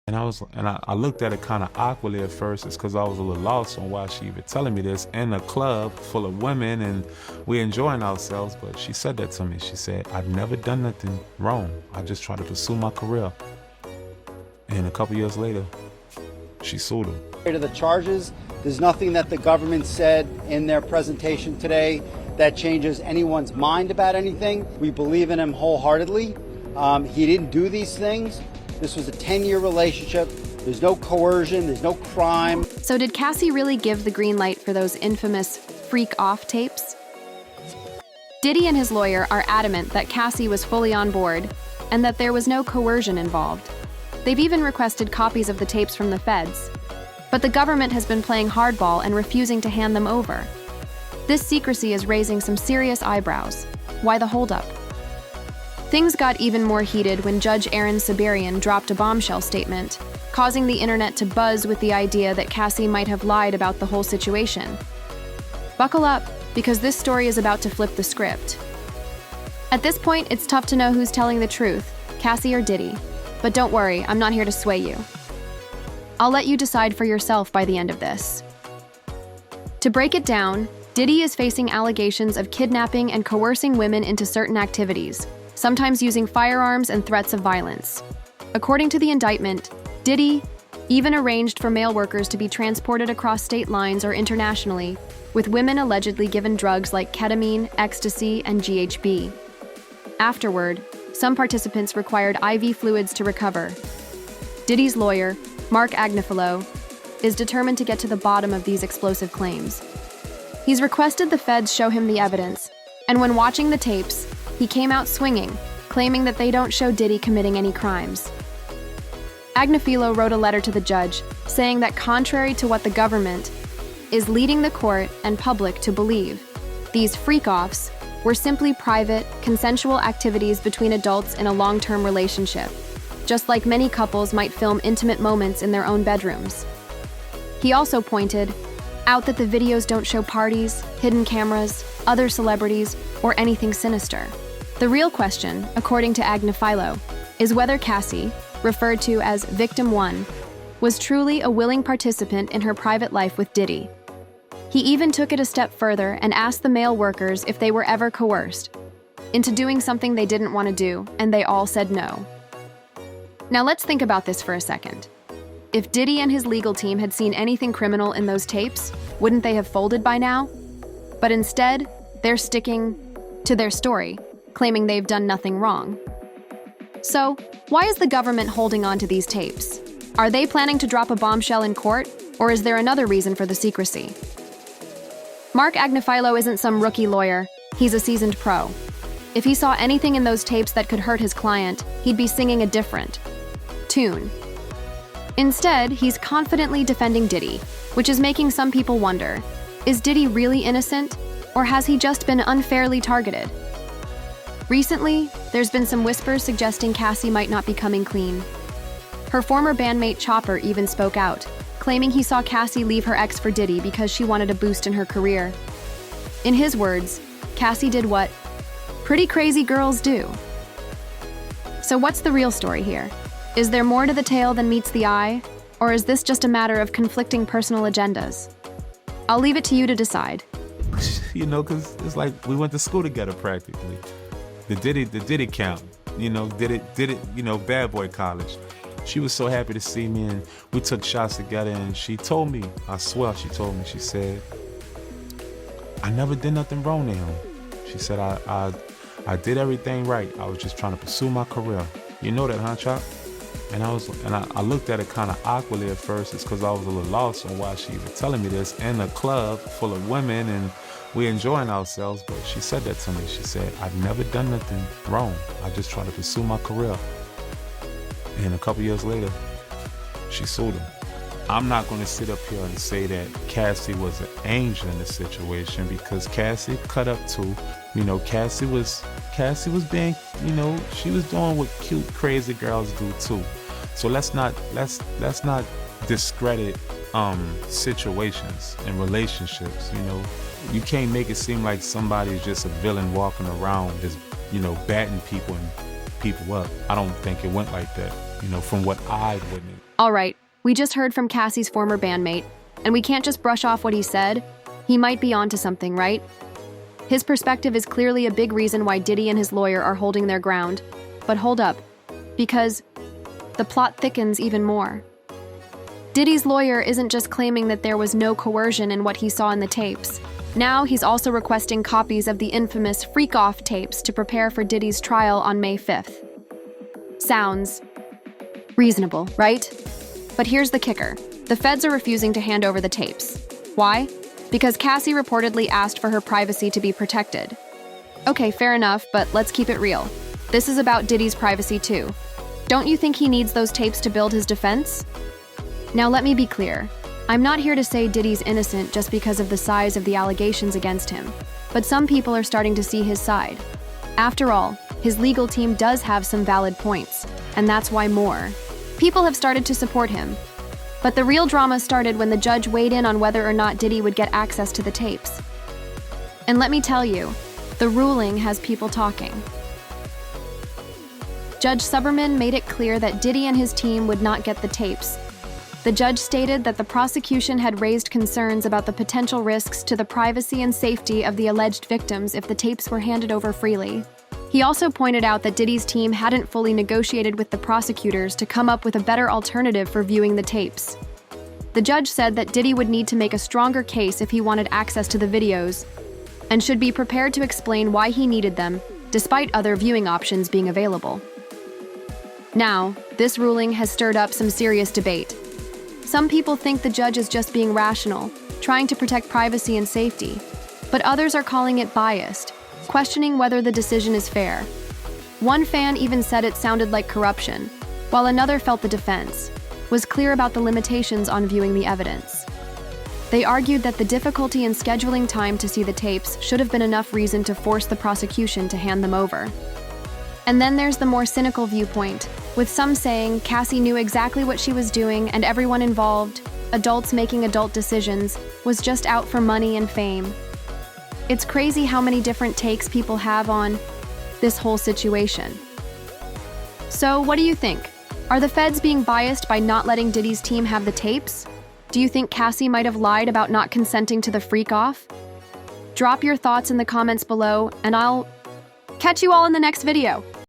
And I looked at it kind of awkwardly at first. It's because I was a little lost on why she even telling me this in a club full of women and we enjoying ourselves. But she said that to me. She said, I've never done nothing wrong. I just try to pursue my career. And a couple years later, she sued him. To the charges, there's nothing that the government said in their presentation today that changes anyone's mind about anything. We believe in him wholeheartedly. He didn't do these things. This was a 10-year relationship. There's no coercion, there's no crime. So did Cassie really give the green light for those infamous freak-off tapes? Diddy and his lawyer are adamant that Cassie was fully on board and that there was no coercion involved. They've even requested copies of the tapes from the feds. But the government has been playing hardball and refusing to hand them over. This secrecy is raising some serious eyebrows. Why the holdup? Things got even more heated when Judge Aaron Sabarian dropped a bombshell statement, causing the internet to buzz with the idea that Cassie might have lied about the whole situation. Buckle up, because this story is about to flip the script. At this point, it's tough to know who's telling the truth, Cassie or Diddy. But don't worry, I'm not here to sway you. I'll let you decide for yourself by the end of this. To break it down, Diddy is facing allegations of kidnapping and coercing women into certain activities, sometimes using firearms and threats of violence. According to the indictment, Diddy even arranged for male workers to be transported across state lines or internationally, with women allegedly given drugs like ketamine, ecstasy, and GHB. Afterward, some participants required IV fluids to recover. Diddy's lawyer, Mark Agnifilo, is determined to get to the bottom of these explosive claims. He's requested the feds show him the evidence, and when watching the tapes, he came out swinging, claiming that they don't show Diddy committing any crimes. Agnifilo wrote a letter to the judge, saying that contrary to what the government is leading the court and public to believe, these freak-offs were simply private, consensual activities between adults in a long-term relationship, just like many couples might film intimate moments in their own bedrooms. He also pointed out that the videos don't show parties, hidden cameras, other celebrities, or anything sinister. The real question, according to Agnifilo, is whether Cassie, referred to as Victim 1, was truly a willing participant in her private life with Diddy. He even took it a step further and asked the male workers if they were ever coerced into doing something they didn't want to do, and they all said no. Now let's think about this for a second. If Diddy and his legal team had seen anything criminal in those tapes, wouldn't they have folded by now? But instead, they're sticking to their story, claiming they've done nothing wrong. So, why is the government holding on to these tapes? Are they planning to drop a bombshell in court, or is there another reason for the secrecy? Mark Agnifilo isn't some rookie lawyer, he's a seasoned pro. If he saw anything in those tapes that could hurt his client, he'd be singing a different tune. Instead, he's confidently defending Diddy, which is making some people wonder, is Diddy really innocent, or has he just been unfairly targeted? Recently, there's been some whispers suggesting Cassie might not be coming clean. Her former bandmate Chopper even spoke out, claiming he saw Cassie leave her ex for Diddy because she wanted a boost in her career. In his words, Cassie did what pretty crazy girls do. So what's the real story here? Is there more to the tale than meets the eye, or is this just a matter of conflicting personal agendas? I'll leave it to you to decide. You know, because it's like we went to school together practically. The Diddy camp, did it, bad boy college. She was so happy to see me, and we took shots together, and she told me, I swear she told me, she said, I never did nothing wrong to him. She said, I did everything right. I was just trying to pursue my career. You know that, huh, Chop? And I looked at it kind of awkwardly at first. It's because I was a little lost on why she even telling me this in a club full of women, and we enjoying ourselves. But she said that to me. She said, I've never done nothing wrong. I just try to pursue my career. And a couple years later, she sued him. I'm not going to sit up here and say that Cassie was an angel in the situation, because Cassie cut up too. Cassie was being, she was doing what cute, crazy girls do too. So let's not discredit situations and relationships. You can't make it seem like somebody's just a villain walking around just batting people and people up. I don't think it went like that. from what I've witnessed. All right, we just heard from Cassie's former bandmate, and we can't just brush off what he said. He might be onto something, right? His perspective is clearly a big reason why Diddy and his lawyer are holding their ground. But hold up, because the plot thickens even more. Diddy's lawyer isn't just claiming that there was no coercion in what he saw in the tapes. Now he's also requesting copies of the infamous freak-off tapes to prepare for Diddy's trial on May 5th. Sounds reasonable, right? But here's the kicker. The feds are refusing to hand over the tapes. Why? Because Cassie reportedly asked for her privacy to be protected. Okay, fair enough, but let's keep it real. This is about Diddy's privacy too. Don't you think he needs those tapes to build his defense? Now let me be clear. I'm not here to say Diddy's innocent just because of the size of the allegations against him, but some people are starting to see his side. After all, his legal team does have some valid points, and that's why more people have started to support him. But the real drama started when the judge weighed in on whether or not Diddy would get access to the tapes. And let me tell you, the ruling has people talking. Judge Suberman made it clear that Diddy and his team would not get the tapes. The judge stated that the prosecution had raised concerns about the potential risks to the privacy and safety of the alleged victims if the tapes were handed over freely. He also pointed out that Diddy's team hadn't fully negotiated with the prosecutors to come up with a better alternative for viewing the tapes. The judge said that Diddy would need to make a stronger case if he wanted access to the videos, and should be prepared to explain why he needed them, despite other viewing options being available. Now, this ruling has stirred up some serious debate. Some people think the judge is just being rational, trying to protect privacy and safety, but others are calling it biased, questioning whether the decision is fair. One fan even said it sounded like corruption, while another felt the defense was clear about the limitations on viewing the evidence. They argued that the difficulty in scheduling time to see the tapes should have been enough reason to force the prosecution to hand them over. And then there's the more cynical viewpoint, with some saying Cassie knew exactly what she was doing and everyone involved, adults making adult decisions, was just out for money and fame. It's crazy how many different takes people have on this whole situation. So, what do you think? Are the feds being biased by not letting Diddy's team have the tapes? Do you think Cassie might have lied about not consenting to the freak-off? Drop your thoughts in the comments below, and I'll catch you all in the next video.